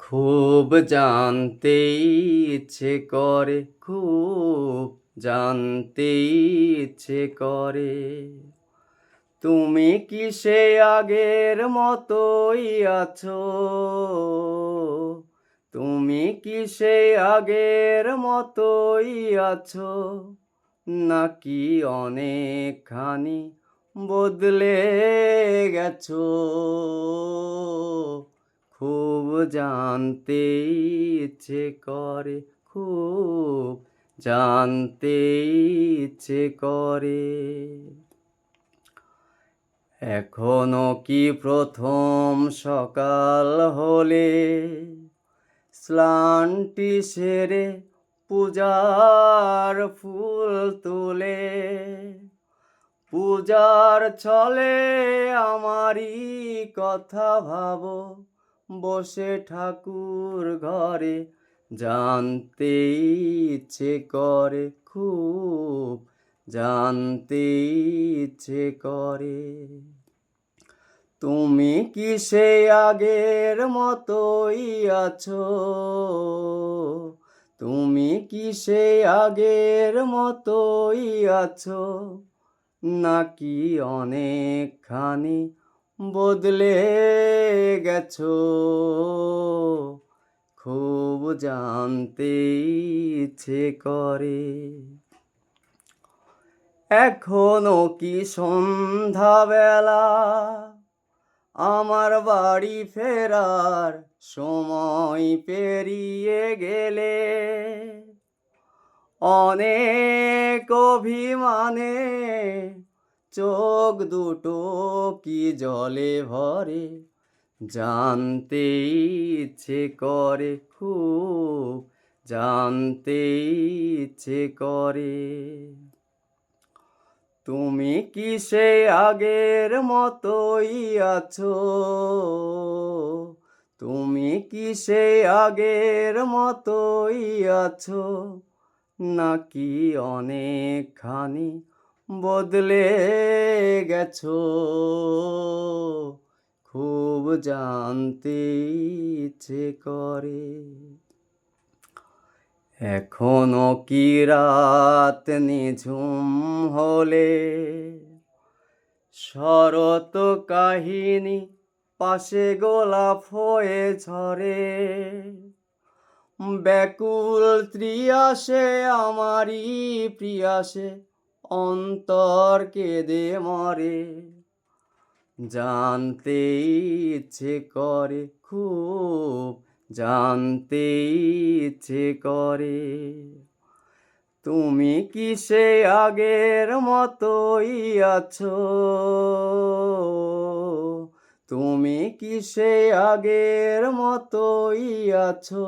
খুব জানতে ইচ্ছে করে, খুব জানতে ইচ্ছে করে, তুমি কি সে আগের মতোই আছো? তুমি কি সে আগের মতোই আছো, নাকি অনেকখানি বদলে গেছো? খুব জানতে ইচ্ছে করে, খুব জানতে ইচ্ছে করে। এখনো কি প্রথম সকাল হলে শ্লান্তি সেরে পূজার ফুল তোলে? পূজার ছলে আমারই কথা ভাবো, বসে ঠাকুর ঘরে। জানতে ইচ্ছে করে, খুব জানতে ইচ্ছে করে, তুমি কি সে আগের মতোই আছো? তুমি কি সে আগের মতোই আছো, নাকি অনেকখানি বদলে গেছো? খুব জানতে ইচ্ছে করে। এখনো কি সন্ধ্যাবেলা আমার বাড়ি ফেরার সময় পেরিয়ে গেলে? অনেক অভিমানে চোখ দুটো কি জলে ভরে, জানতে ইচ্ছে করে, খুব জানতে ইচ্ছে করে, তুমি কি সে আগের মতোই আছো? তুমি কি সে আগের মতোই আছো, নাকি অনেকখানি বদলে গেছো? খুব জানতে ইচ্ছে করে। এখনো কি রাত নিঝুম হলে শরৎ কাহিনী পাশে গোলাপ হয়ে ঝরে? ব্যাকুল ত্রিয়াসে আমারই প্রিয়াসে অন্তর কেঁদে মরে। জানতে ইচ্ছে করে, খুব জানতে ইচ্ছে করে, তুমি কি সে আগের মতোই আছো? তুমি কি সে আগের মতোই আছো,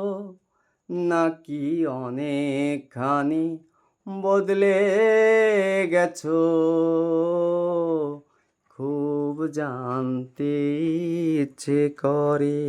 নাকি অনেকখানি বদলে গেছো? খুব জানতে ইচ্ছে করে।